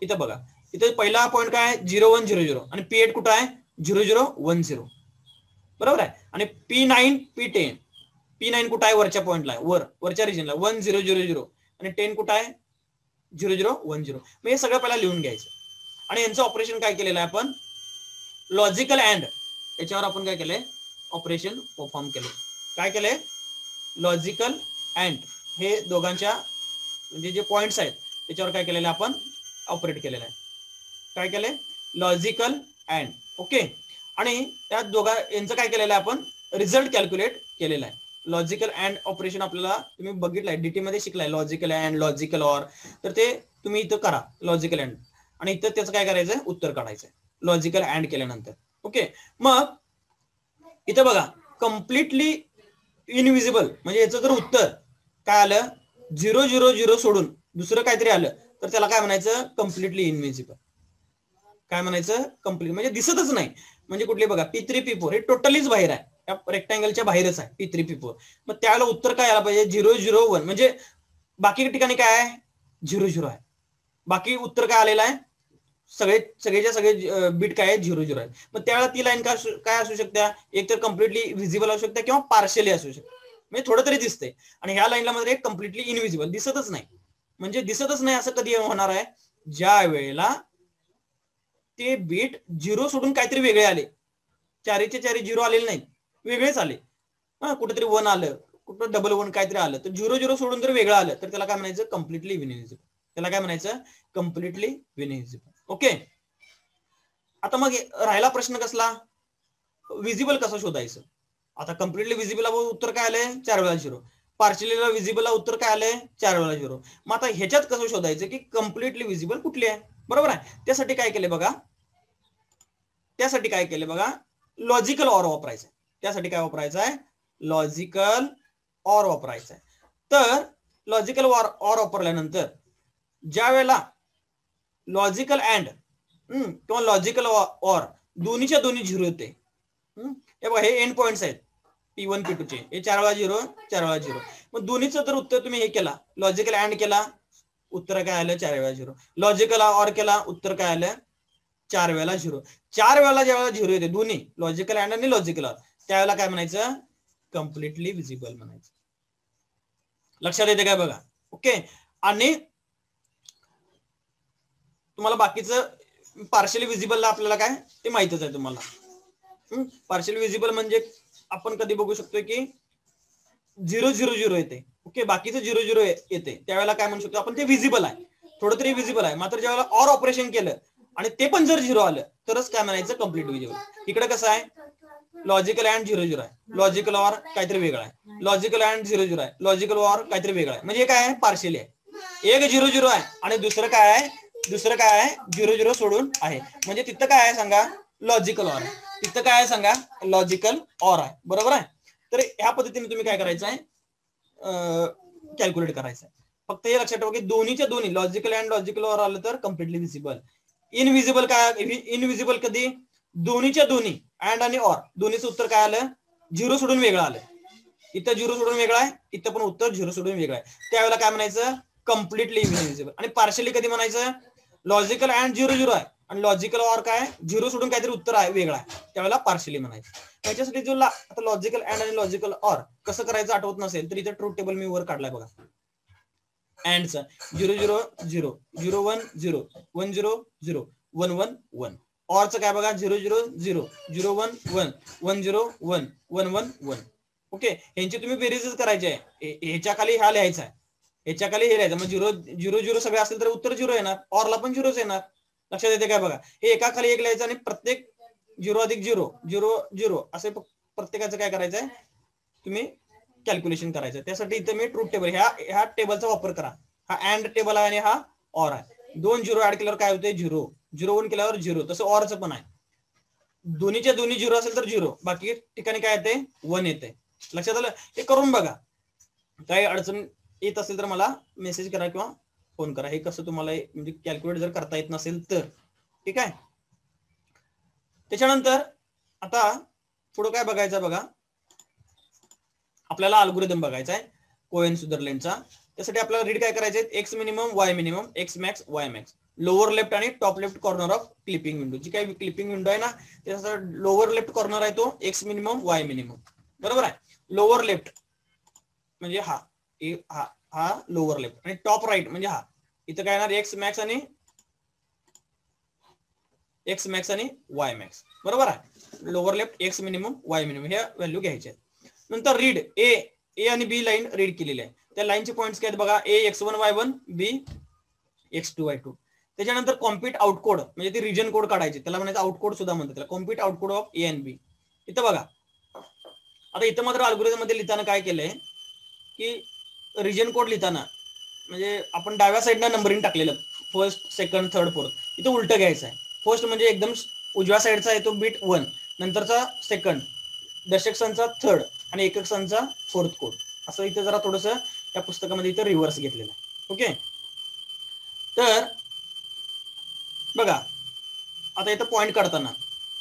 इथं बघा, इथे पहिला पॉईंट काय, 0100 आणि P8 कुठं आहे, 0010, बरोबर आहे. आणि P9 P10, P9 कुठं आहे, वरच्या पॉईंटला आहे, वरच्या रिजनला 1000 आणि 10 कुठं आहे, 0010. मग हे सगळं पहिला लिहून घ्यायचं. आणि यांचं ऑपरेशन काय केलेलं आहे आपण, लॉजिकल अँड, याच्यावर आपण काय केलंय, ऑपरेशन परफॉर्म केले. काय केलंय, लॉजिकल अँड, हे दोघांच्या म्हणजे जे पॉइंट्स आहेत त्याच्यावर काय केलेलं आपण ऑपरेट केलेलं आहे. काय केलंय, लॉजिकल अँड. ओके, आणि त्या दोघा यांचं काय केलेलं आहे, आपण रिझल्ट कॅल्क्युलेट केलेला आहे. लॉजिकल अँड ऑपरेशन आपल्याला तुम्ही बघितलंय, डीटी मध्ये शिकलाय, लॉजिकल अँड, लॉजिकल ऑर. तर ते तुम्ही इथं करा, लॉजिकल अँड, आणि इथं त्याचं काय करायचंय, उत्तर काढायचंय लॉजिकल अँड केल्यानंतर. ओके, मग इथं बघा, कम्प्लिटली इनविजिबल, म्हणजे याचं जर उत्तर काय आलं, 000 सोडून दुसरं काहीतरी आलं तर त्याला काय म्हणायचं, कम्प्लिटली इनविजिबल. काय म्हणायचं कम्प्लीट, म्हणजे दिसतच नाही. म्हणजे कुठले बघा P3 P4 हे टोटलीच बाहेर आहे, या रेक्टँगलच्या बाहेरच आहे P3 P4. मग त्यावेळेला उत्तर काय आला पाहिजे 0 0 1, म्हणजे बाकी ठिकाणी काय आहे 0 0 आहे, बाकी उत्तर काय आलेलं आहे सगळेच्या सगळे बीट काय आहे 0 0 आहे. मग त्यावेळेला ती लाईन काय असू शकते, एक तर कम्प्लिटली व्हिजिबल असू शकते किंवा पार्शियली असू शकते, म्हणजे थोडं तरी दिसते. आणि ह्या लाईनला मध्ये कम्प्लिटली इनव्हिजिबल दिसतच नाही. म्हणजे दिसतच नाही असं कधी होणार आहे ज्या वेळेला ते बीट 0 सोडून काहीतरी वेगळे आले, चारीचे चारी 0 आलेले नाहीत, वेगळेच आले. कुठेतरी 1 आलं, कुठं डबल 1 काहीतरी आलं, तर 0 0 सोडून जर वेगळं आलं तर त्याला काय म्हणायचं कम्प्लिटली इनव्हिजिबल. त्याला काय म्हणायचं कम्प्लिटली इनव्हिजिबल. ओके. आता मग राहिला प्रश्न कसला, विजिबल कसं शोधायचं. आता कम्प्लिटली विजिबल उत्तर काय आलंय 4 वेळा 0, पार्शियली विजिबल उत्तर काय आलंय 4 वेळा 0. मग आता ह्याच्यात कसं शोधायचं की कम्प्लिटली विजिबल कुठली आहे, बरोबर आहे. त्यासाठी काय केले बघा, त्यासाठी काय केले बघा, लॉजिकल ऑर वापरायचं. त्यासाठी काय वापरायचं आहे, लॉजिकल ऑर वापरायचं आहे. तर लॉजिकल ऑर वापरल्यानंतर ज्या वेळेला लॉजिकल अँड किंवा लॉजिकल ऑर दोन्हीच्या दोन्ही 0 होते. हे बघा हे एंड पॉइंट्स आहेत P1 P2 चे, हे 4 वेळा 0 4 वेळा 0. मग दोन्हीचं जर उत्तर तुम्ही हे केला, लॉजिकल अँड केला, उत्तर काय आलं 4 वेळा 0. लॉजिकल ऑर केला, उत्तर काय आलं 4 वेळा 0. 4 वेळा ज्या वेळेला 0 येते दोन्ही लॉजिकल अँड आणि लॉजिकल ऑर, त्यावेळेला काय म्हणायचं कम्प्लिटली विजिबल म्हणायचं. लक्षात येते काय बघा. ओके. आणि तुम्हाला बाकीचं पार्शियली विजिबलला आपल्याला काय ते माहितच आहे तुम्हाला. पार्शियल विजिबल म्हणजे आपण कधी बघू शकतो की 0 0 0 येते. ओके. बाकीचं 0 0 येते, त्यावेळेला काय म्हणू शकतो आपण ते विजिबल आहे, थोडं तरी विजिबल आहे. मात्र ज्यावेळेला ऑर ऑपरेशन केलं आणि ते पण जर 0 आलं तरच काय म्हणायचं कम्प्लीट विजिबल. इकडे कसं आहे लॉजिकल अँड 0 0 आहे, लॉजिकल ऑर काहीतरी वेगळा आहे, लॉजिकल अँड 0 0 आहे, लॉजिकल ऑर काहीतरी वेगळा आहे. म्हणजे काय आहे पार्शियली आहे. एक 0 0 आहे आणि दुसरं काय आहे 0 0 सोडून आहे. म्हणजे तिथं काय आहे सांगा लॉजिकल ऑर आहे, तिथं काय आहे सांगा लॉजिकल ऑर आहे, बरोबर आहे. तर ह्या पद्धतीने तुम्ही काय करायचं आहे कॅल्क्युलेट करायचं आहे. फक्त हे लक्षात ठेवा की दोन्हीच्या दोन्ही लॉजिकल अँड लॉजिकल ऑर आलं तर कम्प्लिटली विजिबल. इनविजिबल काय, इनविजिबल कधी दोन्हीच्या दोन्ही अँड आणि ऑर दोन्हीचं उत्तर काय आलं 0 सोडून वेगळं आलं. इथं 0 सोडून वेगळं आहे, इथं पण उत्तर 0 सोडून वेगळं आहे, त्यावेळेला काय म्हणायचं कम्प्लिटली इनविजिबल. आणि पार्शियली कधी म्हणायचं लॉजिकल अँड 0 0 आहे आणि लॉजिकल ऑर काय 0 सोडून काहीतरी उत्तर आहे वेगळा आहे, त्यावेळेला पार्शियली म्हणायचं. त्याच्यासाठी जो आता लॉजिकल अँड आणि लॉजिकल ऑर कसं करायचं आठवत नसेल तर इथे ट्रूथ टेबल मी वर काढलाय बघा. अँडचा 0 0 0 0 1 0 1 0 0 1 1 1. ऑरचं काय बघा 0 0 0 0 1 1 1 0 1 1 1 1. ओके. यांची तुम्ही बेरीजच करायची आहे, ह्याच्या खाली ह्या लिहायचा आहे, ह्याच्या खाली हे लिहायचं. मग 0 0 0 सगळे असेल तर उत्तर 0 येणार, ऑरला पण 0च येणार. लक्षात येते काय बघा. हे एका खाली एक लिहायचं आणि प्रत्येक 0 अधिक 0 0 0 असे प्रत्येकाचं काय करायचं आहे तुम्ही कॅल्क्युलेशन करायचं. त्यासाठी इथे मी ट्रूथ टेबल ह्या टेबलचा वापर करा. हा अँड टेबल आहे आणि हा ऑर आहे. 2 0 ऍड केल्यावर काय होते 0, 0 1 केल्यावर 0. तसं ऑरचं पण आहे, दोन्हीच्या दोन्ही 0 असेल तर 0, बाकी ठिकाणी काय येते 1 येते. लक्षात आलं. हे करून बघा, काही अडचण येत असेल तर मला मेसेज करा किंवा फोन करा. हे कसं तुम्हाला म्हणजे कॅल्क्युलेट जर करता येत नसेल तर, ठीक आहे. त्याच्यानंतर आता पुढे काय बघायचं बघा, आपल्याला अल्गोरिदम बघायचा आहे कोहेन सुदरलँडचा. त्यासाठी आपल्याला रीड काय करायचे x minimum y minimum x max y max, lower left आणि top left corner of clipping window. जी काही क्लिपिंग विंडो आहे ना त्याचा लोअर लेफ्ट कॉर्नर आहे तो एक्स मिनिमम वाय मिनिमम, बरोबर आहे. लोअर लेफ्ट म्हणजे हा हा हा लोअर लेफ्ट आणि टॉप राईट म्हणजे हा, इथं काय येणार एक्स मॅक्स आणि वाय मॅक्स, बरोबर आहे. Lower left x minimum y minimum ह्या व्हॅल्यू घ्यायच्या आहेत. नंतर रीड ए आणि बी लाईन रीड केलेली आहे. त्या लाईनचे पॉइंट्स काय आहेत बघा, ए x1 y1 बी x2 y2. त्याच्यानंतर कॉम्प्युट आउटकोड म्हणजे ते रिजन कोड काढायचे, त्याला म्हणायचं आउटकोड सुद्धा म्हणतात त्याला, कॉम्प्युट आउटकोड ऑफ ए अँड बी. इथं बघा आता इथं मात्र अल्गोरिदम मध्ये लिहिताना काय केलंय की रिजन कोड लिहिताना म्हणजे आपण डाव्या साईडला नंबरिंग टाकलेलं फर्स्ट सेकंड थर्ड फोर्थ, इथं उलटं घ्यायचं आहे. फर्स्ट म्हणजे एकदम उजव्या साईडचा आहे तो बीट 1, नंतरचा सेकंड, दशक संचा थर्ड आणि एकक संचा फोर्थ कोड, असं इथं जरा थोडस या पुस्तकामध्ये इथं रिव्हर्स घेतलेलं आहे. ओके. तर बघा आता इथं पॉईंट काढताना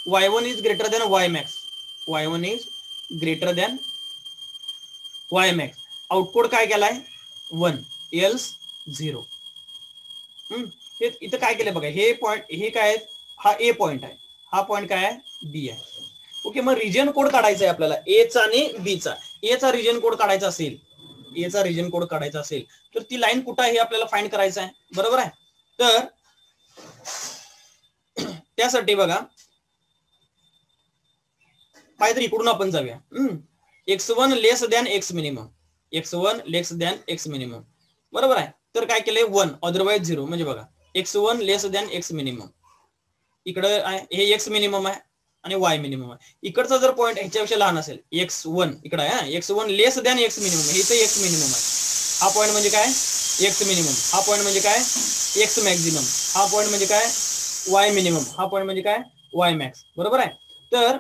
y1 is greater than y max, y1 is greater than y max, output काय केलाय 1 एल्स 0. हे इथं काय केलंय बघा, हे पॉईंट हे काय हा ए पॉईंट आहे, हा पॉईंट काय आहे बी आहे. ओके, मग रिजन कोड काढायचा आहे आपल्याला ए चा आणि बी चा. ए चा रिजन कोड काढायचा असेल, ए चा रिजन कोड काढायचा असेल तर ती लाईन कुठं आहे हे आपल्याला फाइंड करायचं आहे, बरोबर आहे. तर त्यासाठी बघा काहीतरी इकडून आपण जाऊया. x1 लेस दॅन x मिनिमम, x1 लेस दॅन x मिनिमम, बरोबर आहे. तर काय केलंय 1 अदरवाइज 0, म्हणजे बघा x1 लेस दॅन x मिनिमम, इकडे हे x मिनिमम आहे आणि y मिनिमम आहे. इकडचा जर पॉईंट ह्याच्यापेक्षा लहान असेल x1 इकडे आहे, x1 लेस दॅन x मिनिमम, हे इथे x मिनिमम आहे. हा पॉईंट म्हणजे काय x मिनिमम, हा पॉईंट म्हणजे काय x मॅक्सिमम, हा पॉईंट म्हणजे काय y मिनिमम, हा पॉईंट म्हणजे काय y मॅक्स, बरोबर आहे. तर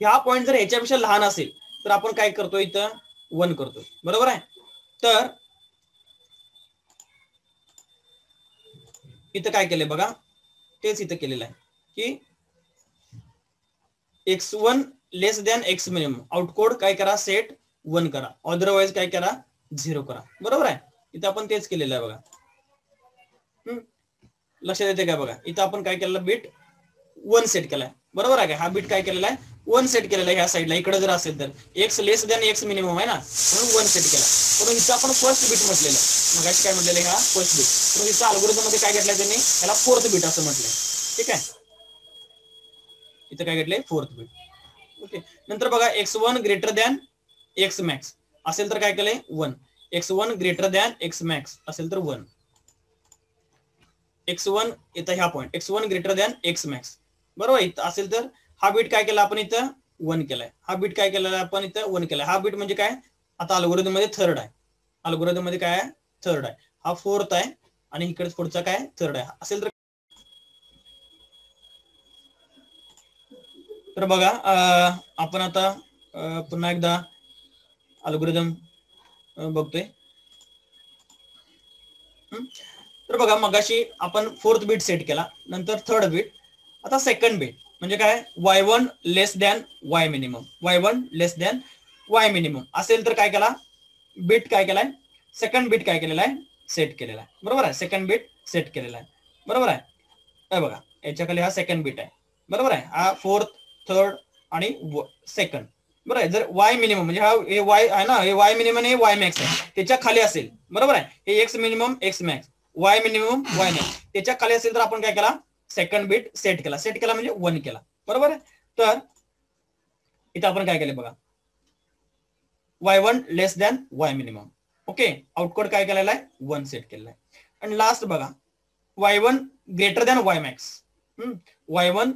हा पॉईंट जर ह्याच्यापेक्षा लहान असेल तर आपण काय करतो इथं 1 करतो, बरोबर आहे. तर इथं काय केलंय बघा, तेच इथं केलेलं आहे की x1 लेस दॅन x मिनिमम, आउटकोड काय करा सेट 1 करा, अदरवाइज काय करा 0 करा, बरोबर आहे. इथं आपण तेच केलेलं आहे बघा. लक्षात येते काय बघा, इथं आपण काय केलेलं बीट 1 सेट केलाय, बरोबर आहे का. हा बीट काय केलेला आहे 1 सेट केलेला आहे ह्या साईडला. इकडे जर असेल तर x लेस दॅन x मिनिमम आहे ना, म्हणून 1 सेट केला. म्हणून इथं आपण फर्स्ट बीट म्हटलेलं, मगाशी काय म्हटलेलं ह्या फर्स्ट बीट, म्हणून इथं अल्गोरिदम मध्ये काय घेतलंय त्यांनी ह्याला फोर्थ बीट असं म्हटलंय, ठीक आहे. इथं काय घेतलंय फोर्थ बीट. ओके, नंतर बघा x1 greater than x max असेल तर काय केलंय 1, x1 greater than x max असेल तर 1, x1 इथं ह्या point x1 greater than x max, बरोबर. इथं असेल तर हा बीट काय केला आपण इथं 1 केलाय, हा बीट काय केलेला आपण इथं 1 केलाय. हा बीट म्हणजे काय आता अल्गोरिदम मध्ये थर्ड आहे, अल्गोरिदम मध्ये काय आहे थर्ड आहे, हा फोर्थ आहे आणि इकडे पुढचा काय थर्ड आहे असेल तर बघा आपण आता पुन्हा एकदा अल्गोरिदम बघतोय. तर बघा मगाशी आपण फोर्थ बीट सेट केला, नंतर थर्ड बीट, आता सेकंड बीट म्हणजे काय y1 less than y minimum, y1 less than y minimum असेल तर काय केला बीट काय केलाय सेकंड बीट काय केलेला आहे सेट केलेला आहे, बरोबर आहे. सेकंड बीट सेट केलेला आहे, बरोबर आहे. काय बघा याच्या खाली हा सेकंड बीट आहे, बरोबर आहे. हा फोर्थ थर्ड आणि सेकंड, बरोबर आहे. जर y मिनिमम म्हणजे हा हे y आहे ना, हे y मिनिमम हे y मॅक्स आहे त्याच्या खाली असेल, बरोबर आहे. हे x minimum x max, y minimum y max त्याच्या खाली असेल तर आपण काय केला सेकंड बीट सेट केला, सेट केला म्हणजे 1 केला, बरोबर आहे. तर इथं आपण काय केलं बघा y1 less than y minimum, okay. Output काय केलेला आहे 1 सेट केलेला आहे. आणि लास्ट बघा y1 greater than y max, y1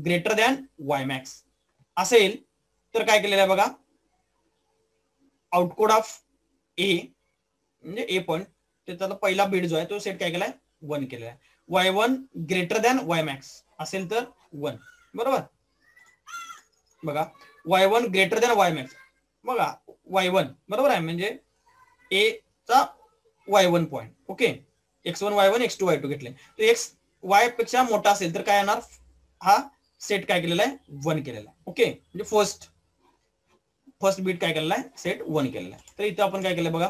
greater than y max असेल तर काय केलेलं आहे बघा आउटपुट ऑफ ए म्हणजे ए पॉईंट त्याचा पहिला बीट जो आहे तो सेट काय केलाय 1 केलेला आहे. y1 greater than y max असेल तर 1, बरोबर. बघा y1 greater than y max, बघा y1 बरोबर आहे म्हणजे ए चा y1 point, okay. x1 y1 x2 y2 घेतले तर x y पेक्षा मोठा असेल तर काय येणार हा सेट काय केलेला आहे 1 केलेला आहे, ओके. म्हणजे फर्स्ट बीट काय केलेला आहे सेट 1 केलेला आहे. तर इथं आपण काय केलं बघा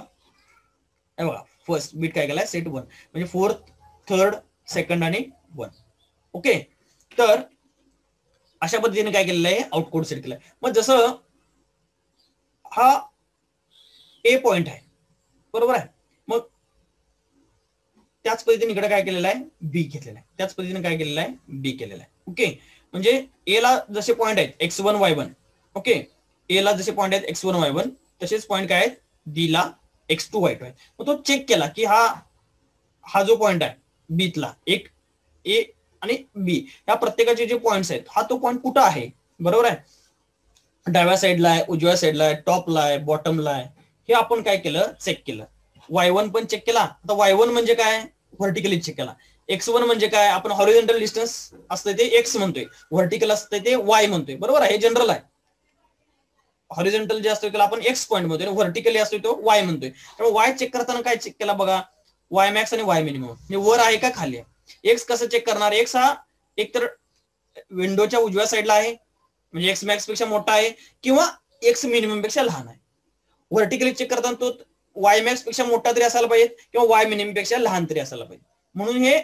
बघा फर्स्ट बीट काय केलाय सेट 1 म्हणजे फोर्थ थर्ड सेकंड आणि 1, ओके. तर अशा पद्धतीने काय केलेलं आहे आउटपुट सेट केलंय. मग जसं हा ए पॉइंट आहे, बरोबर आहे. मग त्याच पद्धतीने इकडे काय केलेलं आहे बी घेतलेला आहे, त्याच पद्धतीने काय केलेलं आहे बी केलेला आहे, ओके. म्हणजे ए ला जसे पॉइंट आहेत x1 y1, ओके. ए ला जसे पॉइंट आहेत x1 y1 तसेच पॉइंट काय आहेत बी ला x2 y2 आहे. मग तो चेक केला की हा जो पॉइंट आहे बीतला एक ए आणि बी या प्रत्येकाचे जे पॉइंट्स आहेत हा तो पॉइंट कुठं आहे, बरोबर आहे. डाव्या साईडला आहे, उजव्या साईडला आहे, टॉपला आहे, बॉटमला आहे, हे आपण काय केलं चेक केलं. y1 पण चेक केला. आता y1 म्हणजे काय व्हर्टिकली चेक केला. x1 म्हणजे काय आपण हॉरिझॉन्टल डिस्टन्स असते ते x म्हणतोय, व्हर्टिकल असते ते y म्हणतोय, बरोबर आहे. हे जनरल आहे. हॉरिझॉन्टल जे असतो त्याला आपण x पॉईंट म्हणतोय, व्हर्टिकली असतो तो y म्हणतोय. त्यामुळे y चेक करताना काय चेक केला बघा y मॅक्स आणि y मिनिमम म्हणजे वर आहे का खाली आहे. x कसं चेक करणार, x हा एक तर विंडोच्या उजव्या साईडला आहे म्हणजे एक्स मॅक्स पेक्षा मोठा आहे किंवा एक्स मिनिमम पेक्षा लहान आहे. व्हर्टिकली चेक करताना तो वाय मॅक्स पेक्षा मोठा तरी असायला पाहिजे किंवा वाय मिनिमम पेक्षा लहान तरी असायला पाहिजे. म्हणून हे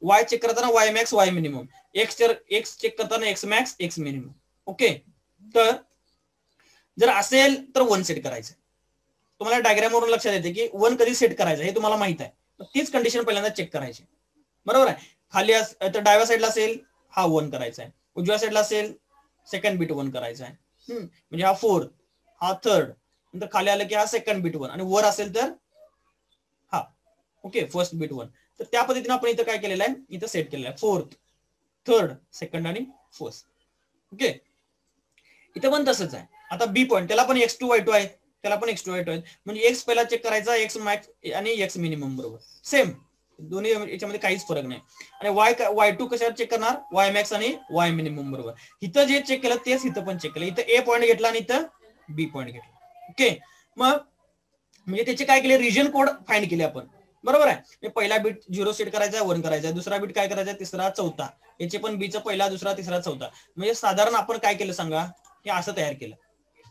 वाय चेक करताना y max y minimum, x check करताना x max x minimum. Okay, तर जर असेल तर 1 सेट करायचं. तुम्हाला डायग्राम वरून लक्षात येते की 1 कधी सेट करायचं हे तुम्हाला माहित आहे. तीच कंडिशन पहिल्यांदा चेक करायची. बरोबर आहे. खाली तर डाव्या साईडला असेल हा 1 करायचा आहे, उजव्या साईडला असेल सेकंड बिट 1 करायचा आहे. म्हणजे हा 4th, हा 3rd, नंतर खाली आलं की हा सेकंड बिट 1 आणि वर असेल तर हा ओके फर्स्ट बिट 1. तर त्या पद्धतीने आपण इथं काय केलेलं आहे, इथं सेट केलेलं आहे 4th, 3rd, सेकंड आणि 1st. ओके, इथं पण तसंच आहे. आता बी पॉईंट त्याला पण x2 y2 आहे, त्याला पण x2 y2 आहे. म्हणजे एक्स पहिला चेक करायचा एक्स मॅक्स आणि एक्स मिनिमम बरोबर सेम, दोन्ही याच्यामध्ये काहीच फरक नाही. आणि y2 कशावर चेक करणार, वाय मॅक्स आणि वाय मिनिमम बरोबर. इथं जे चेक केलं तेच इथं पण चेक केलं. इथं ए पॉईंट घेतला आणि इथं बी पॉईंट घेतला. ओके, मग म्हणजे त्याचे काय केले, रिजन कोड फाइंड केले आपण. बरोबर आहे. पहिला बीट 0 सेट करायचा, 1 करायचा, दुसरा बीट काय करायचा, तिसरा चौथा, याचे पण बीचा पहिला दुसरा तिसरा चौथा. म्हणजे साधारण आपण काय केलं सांगा, हे असं तयार केलं.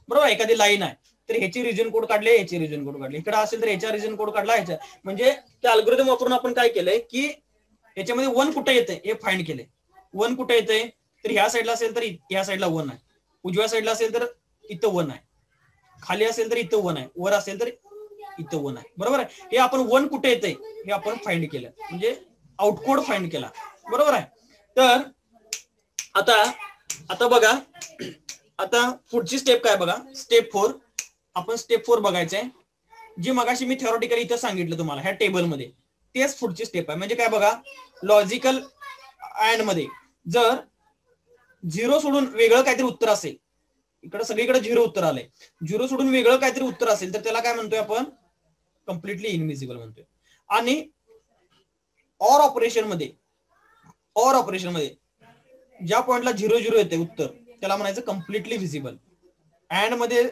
बरोबर, एखादी लाईन आहे तर ह्याची रिजन कोड काढले, ह्याची रिजन कोड काढले, इकडे असेल तर ह्याचा रिजन कोड काढला, ह्याच्या म्हणजे त्या अल्गोरिदम वापरून आपण काय केलंय की याच्यामध्ये 1 कुठे येते हे फाइंड केले. 1 कुठे येते तर ह्या साईडला असेल तर ह्या साईडला 1 आहे, उजव्या साईडला असेल तर इथं 1 आहे, खाली असेल तर इथं 1 आहे, वर असेल तर इथं 1 आहे. बरोबर आहे. हे आपण 1 कुठे येते हे आपण फाइंड केलं, म्हणजे आउटकोड फाइंड केला. बरोबर आहे. तर आता बघा, आता पुढची स्टेप काय बघा, स्टेप 4. आपण स्टेप 4 बघायचंय. जी मगाशी मी थेरॉटिकली इथं सांगितलं तुम्हाला ह्या टेबलमध्ये, तेच पुढची स्टेप आहे. म्हणजे काय बघा, लॉजिकल अँड मध्ये जर 0 सोडून वेगळं काहीतरी उत्तर असेल, इकडे सगळीकडे 0 उत्तर आलंय, 0 सोडून वेगळं काहीतरी उत्तर असेल तर त्याला काय म्हणतोय आपण, कम्प्लिटली इनव्हिजिबल म्हणतोय. आणि ऑर ऑपरेशन मध्ये ज्या पॉइंटला 0-0 येते उत्तर त्याला म्हणायचं कम्प्लिटली व्हिजिबल. अँड मध्ये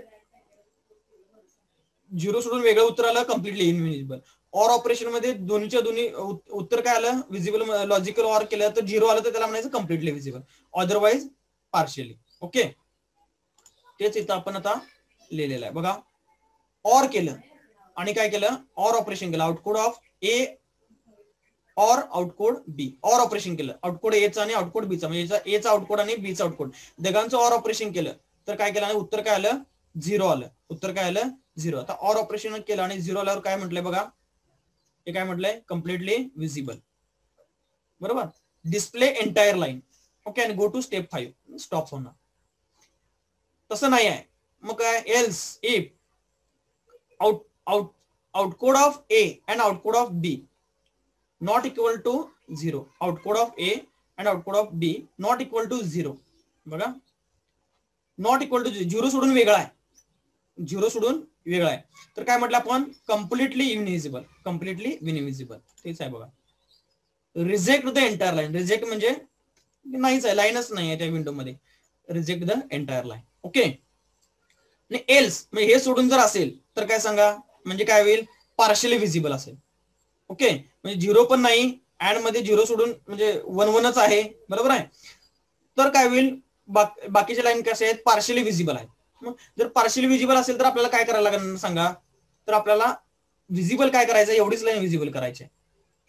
0 सोडून वेगळं उत्तर आलं, कम्प्लिटली इनव्हिजिबल. ऑर ऑपरेशन मध्ये दोन्हीच्या दोन्ही उत्तर काय आलं, व्हिजिबल. लॉजिकल ऑर केलं तर 0 आलं तर त्याला म्हणायचं completely visible, otherwise partially. Okay, तेच इथं आपण आता लिहिलेलं आहे बघा. ऑर केलं आणि काय केलं, ऑर ऑपरेशन केलं, outcode of A or outcode B. Or operation केलं, आउटकोड एचा आणि आउटकोड बीचा, म्हणजे एचा आउटकोड आणि बीचा आउटकोड दोघांचं ऑर ऑपरेशन केलं तर काय केलं, उत्तर काय आलं, 0 आलं. उत्तर काय आलं, 0. आता ऑर ऑपरेशन केलं आणि 0 आल्यावर काय म्हटलंय बघा, हे काय म्हटलंय, कम्प्लिटली व्हिजिबल. बरोबर, डिस्प्ले एंटायर लाईन. ओके, आणि गो टू स्टेप 5, स्टॉप होणार. तसं नाही आहे. मग काय, else if outcode of A and outcode of B not equal to 0, outcode of A and outcode of B not equal to 0. बघा, not equal to 0 सोडून वेगळा आहे, 0 सोडून वेगळा आहे तर काय म्हटलं आपण, कम्प्लिटली इनव्हिजिबल. कम्प्लिटली इनव्हिजिबल तेच आहे बघा. Reject the entire line, reject म्हणजे नाहीच आहे, लाईनच नाही आहे त्या विंडो मध्ये, reject the entire line. Okay, आणि एल्स म्हणजे हे सोडून जर असेल तर काय सांगा, म्हणजे काय होईल, पार्शियली व्हिजिबल असेल. ओके, म्हणजे 0 पण नाही, अँड मध्ये 0 सोडून म्हणजे 1-1च आहे. बरोबर आहे. तर काय होईल, बाकीचे लाईन कसे आहेत, पार्शियली व्हिजिबल आहेत. मग जर पार्शियली व्हिजिबल असेल तर आपल्याला काय करायला लागेल सांगा, तर आपल्याला व्हिजिबल काय करायचं, एवढीच लाईन व्हिजिबल करायची आहे,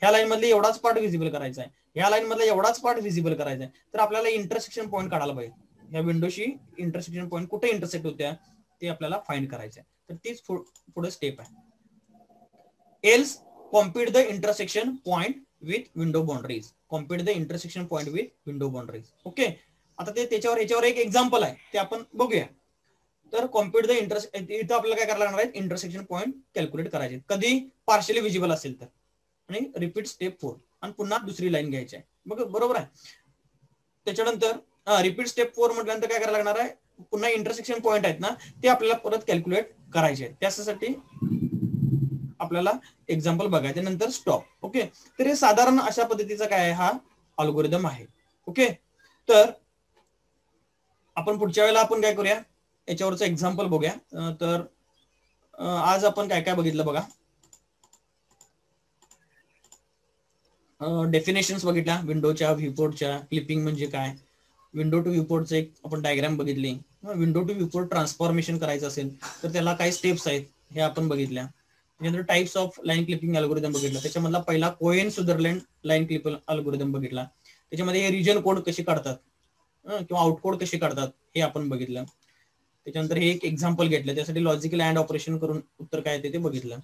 ह्या लाईन मधले एवढाच पार्ट व्हिजिबल करायचा आहे, ह्या लाईन मधला एवढाच पार्ट व्हिजिबल करायचा आहे. तर आपल्याला इंटरसेक्शन पॉईंट काढायला पाहिजे, ह्या विंडोशी इंटरसेक्शन पॉईंट कुठे इंटरसेक्ट होत्या ते आपल्याला फाइंड करायचं आहे. तर तीच पुढे स्टेप आहे. Else compute the intersection point with window boundaries. compute the intersection point with window boundaries. Okay, आता ते याच्यावर एक एक्झाम्पल आहे ते आपण बघूया. तर कॉम्प्युट द इथं आपल्याला काय करायला लागणार आहे, इंटरसेक्शन पॉईंट कॅल्क्युलेट करायचे, कधी पार्शियली व्हिजिबल असेल तर. आणि रिपीट स्टेप 4 आणि पुन्हा दुसरी लाईन घ्यायची आहे. बरोबर आहे. त्याच्यानंतर रिपीट स्टेप 4 म्हटल्यानंतर काय करायला लागणार आहे, पुन्हा इंटरसेक्शन पॉईंट आहेत ना ते आपल्याला परत कॅल्क्युलेट करायचे आहेत. त्यासाठी आपल्याला एक्झाम्पल बघायचे, नंतर स्टॉप. ओके, तर हे साधारण अशा पद्धतीचा काय आहे, हा अल्गोरिदम आहे. ओके, तर आपण पुढच्या वेळेला आपण काय करूया, याच्यावरचं एक्झाम्पल बघूया. तर आज आपण काय काय बघितलं बघा. डेफिनेशन्स बघितल्या विंडोच्या, व्ह्यूपोर्टच्या. क्लिपिंग म्हणजे काय, विंडो टू व्ह्यूपोर्टचं एक आपण डायग्राम बघितली. विंडो टू व्ह्यूपोर्ट ट्रान्सफॉर्मेशन करायचं असेल तर त्याला काय स्टेप्स आहेत हे आपण बघितल्या. त्यानंतर types of line clipping algorithm बघितला. त्याच्यामधला पहिला कोएन सुदरलँड लाईन क्लिपिंग अल्गोरिदम बघितला. त्याच्यामध्ये हे रिजन कोड कसे काढतात किंवा आउटकोड कसे काढतात हे आपण बघितलं. त्याच्यानंतर हे एक एक्झाम्पल घेतलं, त्यासाठी लॉजिकल अँड ऑपरेशन करून उत्तर काय येते ते बघितलं.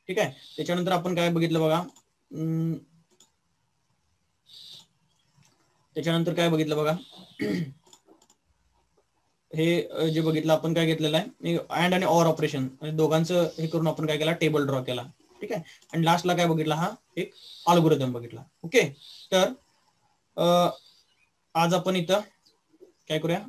ठीक आहे. त्याच्यानंतर आपण काय बघितलं बघा, त्याच्यानंतर काय बघितलं बघा, हे जे बघितलं आपण काय घेतलेलं आहे अँड आणि ऑर ऑपरेशन, दोघांचं हे करून आपण काय केला, टेबल ड्रॉ केला. ठीक आहे. आणि लास्टला काय बघितला, हा एक अल्गोरिदम बघितला. ओके. तर आज आपण इथं काय करूया,